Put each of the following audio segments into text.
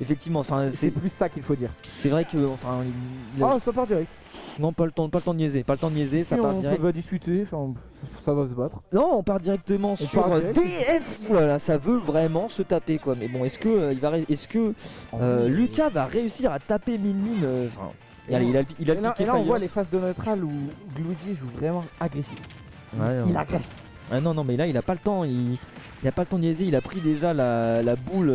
Effectivement, enfin C'est plus ça qu'il faut dire. c'est vrai que enfin Oh, ça part direct. non pas le temps de niaiser, ça Si part on direct. va discuter, enfin, ça va se battre. Non, on part directement sur part direct. DF. Voilà, ça veut vraiment se taper quoi. Mais bon, est-ce que Lucas va réussir à taper Min Min enfin, allez, il a Et là, piqué on Fire. voit les phases de neutral où Gloody joue vraiment agressif. Ouais, Il agresse. Ah non, mais là il a pas le temps, il a pas le temps de niaiser, il a pris déjà la boule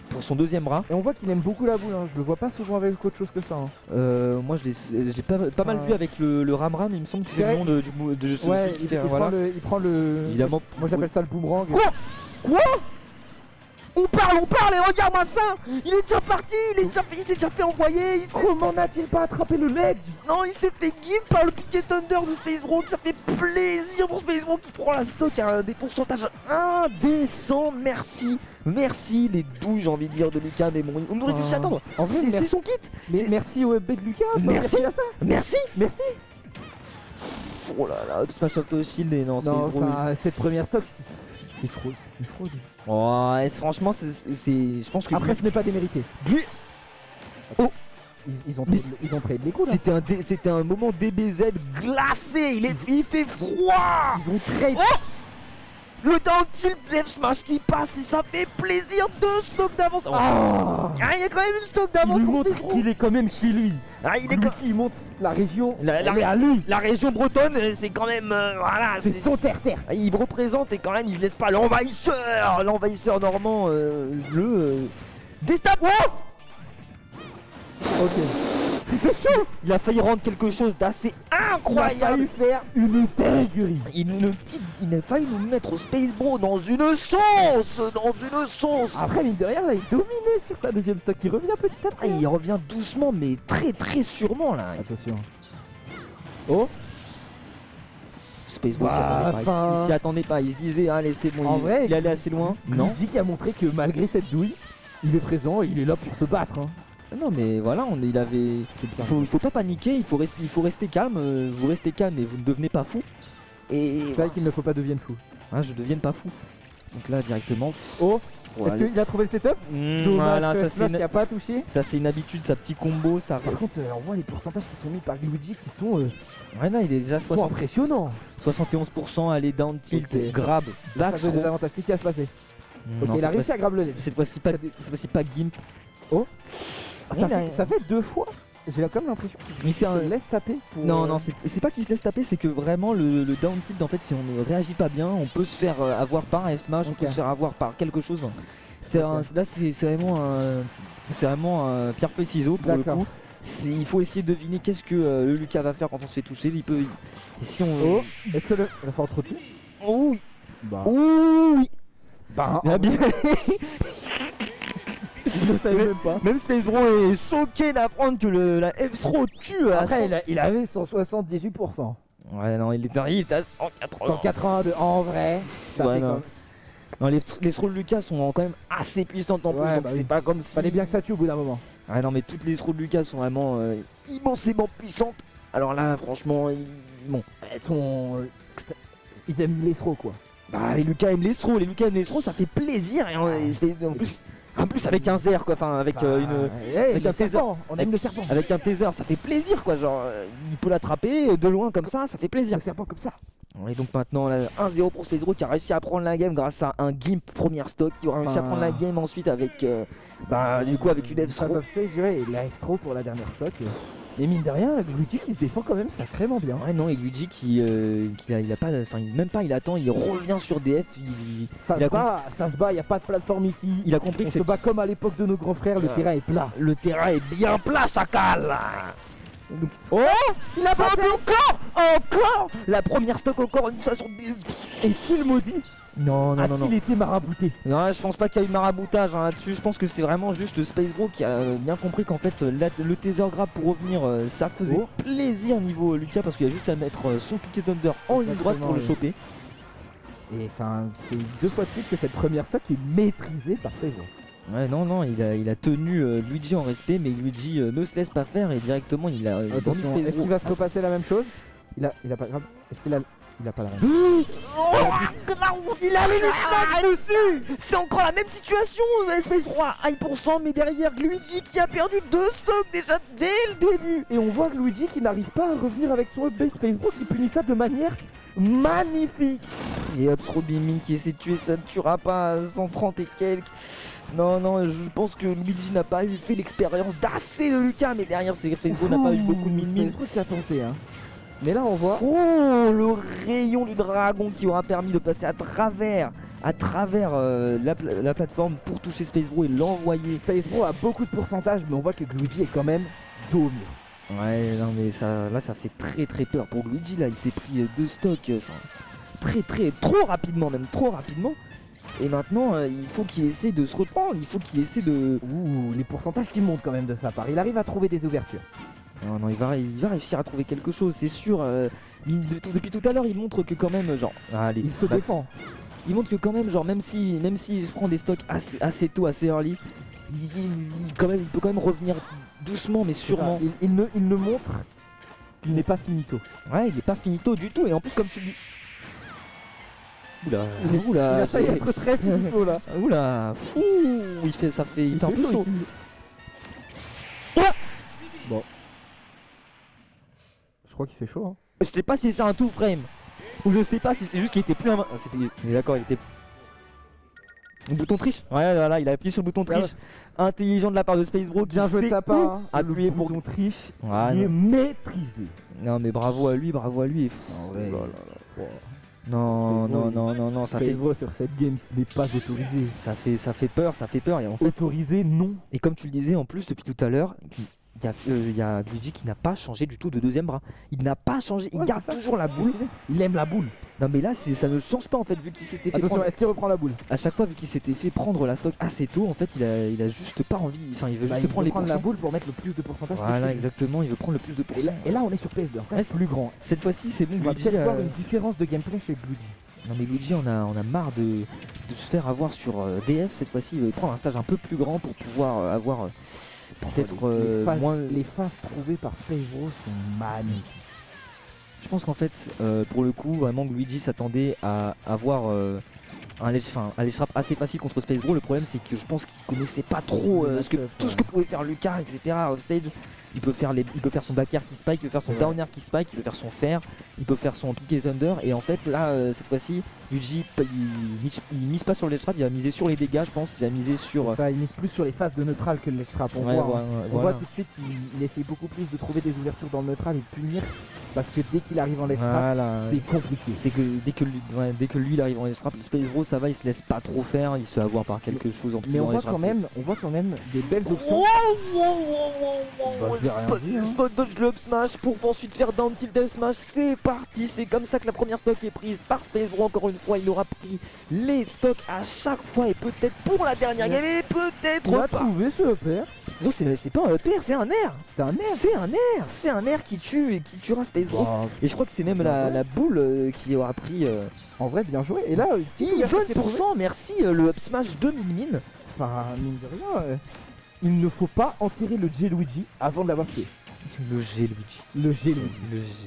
pour son deuxième bras. Et on voit qu'il aime beaucoup la boule, hein. Je le vois pas souvent avec autre chose que ça. Hein. Moi je l'ai pas mal vu avec le Ram Ram, il me semble que c'est le nom de celui Ouais, qui il fait, voilà. prend le. Évidemment. Moi j'appelle ça le boomerang. Quoi On parle et regarde-moi ça. Il est déjà parti, il s'est déjà fait envoyer, Comment n'a-t-il pas attrapé le ledge? non, il s'est fait gimp par le Piquet Thunder de Space Bro. Ça fait plaisir pour Space Bro qui prend la stock à des pourcentages indécents. Merci les douilles, j'ai envie de dire, de Lucas. Mais bon, on aurait dû s'y attendre. En vrai, C'est son kit. Mais merci au FB de Lucas. Merci. À ça. Merci. Merci. Oh là là, Up Smash Auto Shield et non, Space Non, Bro. enfin, cette première stock, c'est trop, c'est une fraude. Oh, et franchement, je pense que Après, ce n'est pas démérité. lui, Ils ont Mais trade les coups là. c'était un moment DBZ glacé. Il fait froid. Ils ont trade. Le down tilt F Smash qui passe et ça fait plaisir. 2 stocks d'avance. Oh. Ah, Ah, il y a quand même une stock il d'avance lui pour montre Space Bro. qu'il est quand même chez lui. Ah, il est Gluty, il montre la région. La- Elle est à lui. La région bretonne, c'est quand même voilà. C'est son terre-terre. Ah, il représente et quand même il se laisse pas l'envahisseur normand Destab. Ok. C'était chaud. Il a failli rendre quelque chose d'assez Il a incroyable. failli faire une dinguerie. Il a failli nous mettre au Space Bro dans une sauce. Après, mine de rien, là, il dominait sur sa deuxième stock. Il revient petit à Ah, petit. il revient doucement mais très sûrement là. Attention. Oh. Space Bro Bah, il s'y attendait pas, il se disait allez c'est bon, En vrai, il allait assez loin. Non. Gluty qui a montré que malgré cette douille, il est présent et il est là pour se battre. Hein. Non mais voilà, il avait. Il faut pas paniquer, il faut rester calme, vous restez calme et vous ne devenez pas fou. Et C'est vrai qu'il ne faut pas devenir fou. ah, je devienne pas fou. Donc là directement. Oh. Voilà. Est-ce qu'il a trouvé le setup? Dommage, Voilà, ça Smash qui a pas touché. c'est une habitude, sa petit combo, ça Par contre, on voit les pourcentages qui sont mis par Gluty qui sont ouais, non, il est déjà impressionnants. 71%, allez down tilt, Ok. grab, back Ça veut des avantages. Qu'est-ce qui va se passer? Ok, Non, il a réussi à grab le ledge. cette fois-ci pas gimp. Ça Il a- fait 2 fois. J'ai comme l'impression Mais qu'il c'est se un- laisse taper pour. Non, c'est pas qu'il se laisse taper, c'est que vraiment le down tilt, en fait, si on ne réagit pas bien, on peut se faire avoir par un smash, on Ok. peut se faire avoir par quelque chose. Ok. Là, c'est vraiment un pierre-feuille ciseau pour le D'accord. coup. Il faut essayer de deviner qu'est-ce que le Lucas va faire quand on se fait toucher. Et si on. Oh. Est-ce que la force retue? Oh oui. Bah. Oh oui. Bah. Ah, bien. Je ne savais même pas. Même Space Bro est choqué d'apprendre que la F-Throw tue à Après, il avait 178%. Ouais, non, il est à 180. 182 en vrai. Ça Ouais, fait non. comme. Non, les throws de Lucas sont quand même assez puissantes en plus, Ouais, donc bah c'est oui. pas comme si. Fallait bien que ça tue au bout d'un moment. Ah non, mais toutes les throws de Lucas sont vraiment immensément puissantes. Alors là, franchement, bon. Elles sont. Ils aiment les throws quoi. Bah, les Lucas aiment les throws, ça fait plaisir. Et en plus avec un zer quoi, enfin avec Bah, avec le un taser. serpent, on aime le serpent. Avec un taser, ça fait plaisir quoi, genre il peut l'attraper de loin comme ça fait plaisir. Le serpent comme ça. Et donc maintenant là, 1-0 pour Space Bro qui a réussi à prendre la game grâce à un Gimp première stock, qui aura réussi à prendre la game ensuite avec du coup avec une Phase F-throw. of stage, ouais, et la F-throw pour la dernière stock. Et mine de rien, Gluty qui se défend quand même sacrément bien. Ouais non, et Luigi il a pas, enfin même pas, il attend, il revient sur DF, Ça se bat, y a pas de plateforme ici. il a compris On que se bat comme à l'époque de nos grands frères, le terrain est plat. le terrain est bien plat, chacal. Donc, oh, il a battu encore la première stock encore une fois sur 10. Est-il maudit? Non, A-t-il été marabouté? Non, je pense pas qu'il y a eu de maraboutage là-dessus. Je pense que c'est vraiment juste Space Bro qui a bien compris qu'en fait le taser grab pour revenir, ça faisait plaisir niveau Lucas, parce qu'il y a juste à mettre son Piquet Thunder en ligne droite pour le choper. Et enfin, c'est 2 fois de suite que cette première stock est maîtrisée par Space Bro. Ouais, non, il a tenu Luigi en respect, mais Luigi ne se laisse pas faire et directement il a Attention, est-ce qu'il va se repasser la même chose? Il a pas grave. Est-ce qu'il a. Il a pas la reine. Il a les lunettes dessus. C'est encore la même situation. Space 3 high %, mais derrière Luigi qui a perdu 2 stocks déjà dès le début. Et on voit Luigi qui n'arrive pas à revenir avec son up base Space Bro qui punit ça de manière magnifique. Et Upsroad Beaming qui essaie de tuer ça ne tuera pas à 130 et quelques. Non, je pense que Luigi n'a pas fait l'expérience d'assez de Lucas, mais derrière Space Bro n'a pas eu beaucoup de mine. Space Bro qui a tenté, hein. Mais là on voit. Oh, le rayon du dragon qui aura permis de passer à travers la plateforme pour toucher Space Bro et l'envoyer. Space Bro a beaucoup de pourcentage, mais on voit que Luigi est quand même dos au mur. Ouais, non mais ça fait très très peur pour Luigi là. Il s'est pris 2 stocks, trop rapidement, même trop rapidement. Et maintenant, il faut qu'il essaie de se reprendre. Il faut qu'il essaie de. Ouh, les pourcentages qui montent quand même de sa part. Il arrive à trouver des ouvertures. Non, il va réussir à trouver quelque chose, c'est sûr. Depuis tout à l'heure, il montre que quand même, genre, allez, Il se défend. Il montre que quand même, genre, même s'il se prend des stocks assez tôt, assez early, il peut quand même revenir doucement, mais sûrement. Il ne montre qu'il n'est pas finito. Ouais, il n'est pas finito du tout. Et en plus, comme tu le dis. Oula, Il a failli être très finito là. Oula, fou, il fait un peu chaud. Ici. Bon. Je crois qu'il fait chaud, hein. Je sais pas si c'est un two frame ou je sais pas si c'est juste qu'il était plus en. D'accord, il était. Le bouton triche. Ouais, voilà, il a appuyé sur le bouton triche. Intelligent de la part de Space Bro. Bien joué de sa part. Hein. Appuyer le pour bouton triche. Ouais, qui est maîtrisé. Non mais bravo à lui. En vrai. Non, ça Space fait. Bro sur cette game, ce n'est pas autorisé. Ça fait peur. Et en fait. Autorisé, non. Et comme tu le disais en plus depuis tout à l'heure. Il y a Luigi qui n'a pas changé du tout de deuxième bras. Il n'a pas changé, il garde toujours la boule. Il aime la boule. Non mais là ça ne change pas en fait vu qu'il s'était fait Attention, prendre... est-ce qu'il reprend la boule? À chaque fois vu qu'il s'était fait prendre la stock assez tôt en fait il a juste pas envie. Enfin il veut juste prendre les prendre pourcents. la boule pour mettre le plus de pourcentage Voilà possible. exactement, il veut prendre le plus de pourcents. Et là on est sur PS2, un stade plus grand. Cette fois-ci c'est bon. On va Luigi peut-être voir une différence de gameplay chez Luigi. Non mais Luigi on a marre de se faire avoir sur DF. Cette fois-ci il veut prendre un stage un peu plus grand pour pouvoir avoir peut-être moins. Les phases trouvées par Space Bro sont magnifiques. Je pense qu'en fait, pour le coup, vraiment Luigi s'attendait à avoir un ledge trap assez facile contre Space Bro. Le problème, c'est que je pense qu'il connaissait pas trop tout ce que pouvait faire Lucas, etc. off stage. Il peut faire son back air qui spike, il peut faire son down air qui spike, il peut faire son fair, il peut faire son pick et thunder. Et en fait, là, cette fois-ci, Luigi, il mise pas sur le ledge trap, il va miser sur les dégâts, je pense. Il va miser sur. Ça, il mise plus sur les phases de neutral que le ledge trap. On voit tout de suite, il essaye beaucoup plus de trouver des ouvertures dans le neutral et de punir. Parce que dès qu'il arrive en ledge trap, c'est compliqué. C'est que dès que lui il arrive en ledge trap, Space Bro ça va, il se laisse pas trop faire, il se fait avoir par quelque chose en plus. Mais on voit quand même des belles options. Spot dodge le up smash pour ensuite faire down tilt death smash. C'est parti, c'est comme ça que la première stock est prise par Space Bro. Encore une fois, il aura pris les stocks à chaque fois et peut-être pour la dernière game et peut-être pas. pas. Trouvé ce EPR. Non, c'est pas un EPR, c'est un air. C'est un air qui tue et qui tuera Space Bro. Et je crois que c'est même la boule qui aura pris. En vrai, bien joué. Et là, 20%, merci le up smash de Min. Enfin, mine de rien, il ne faut pas enterrer le G Luigi avant de l'avoir tué. Le G Luigi.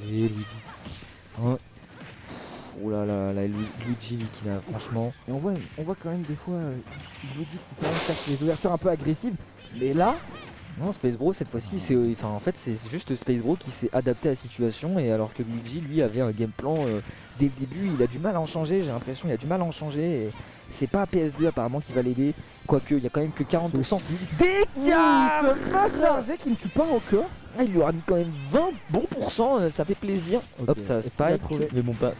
Hein. Oh là là, Luigi lui qui n'a franchement. Et on voit quand même des fois Luigi qui quand même cherche les ouvertures un peu agressives. Mais là. Non, Space Bro cette fois-ci c'est juste Space Bro qui s'est adapté à la situation, et alors que Luigi lui avait un game plan dès le début, il a du mal à en changer, j'ai l'impression, il a du mal à en changer, et c'est pas PS2 apparemment qui va l'aider, quoique il y a quand même que 40% dégâts. Smash chargé qui ne tue pas encore. Il lui aura mis quand même 20 bons pourcents, ça fait plaisir. Okay. Hop, ça spike, mais bon pas.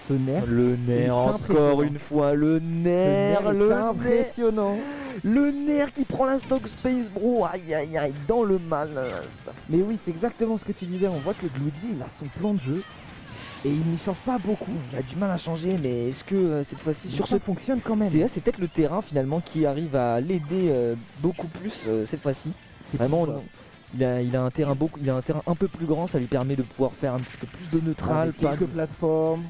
Ce nerf. Le nerf encore une fois, le nerf, impressionnant. Le nerf qui prend la stock Space Bro, aïe aïe aïe, dans le mal. Mais oui, c'est exactement ce que tu disais, on voit que Luigi il a son plan de jeu et il n'y change pas beaucoup. Il a du mal à changer, mais est-ce que cette fois-ci sur ça fonctionne quand même? C'est peut-être le terrain finalement qui arrive à l'aider beaucoup plus cette fois-ci. Vraiment, il a un terrain un peu plus grand, ça lui permet de pouvoir faire un petit peu plus de neutral, quelques plateformes.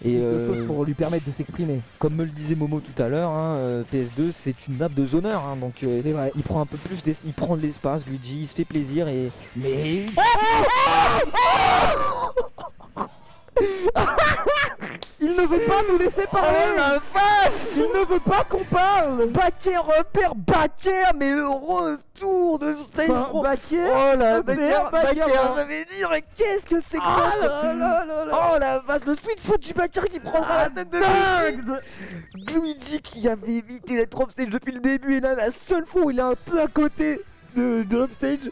Et choses pour lui permettre de s'exprimer. Comme me le disait Momo tout à l'heure, PS2 c'est une map de zoneur, donc il prend un peu plus il prend de l'espace, Luigi il se fait plaisir et. Mais Il ne veut pas nous laisser parler. Oh la vache. Il ne veut pas qu'on parle. Bakker, repère, Bakker, mais le retour de Space Bro. Bakker. Oh la Bakker, j'avais dit, mais qu'est-ce que c'est que ça? Oh la vache, le sweet spot du Bakker qui prendra la tête de Luigi qui avait évité d'être offstage depuis le début, et là la seule fois où il est un peu à côté de l'offstage,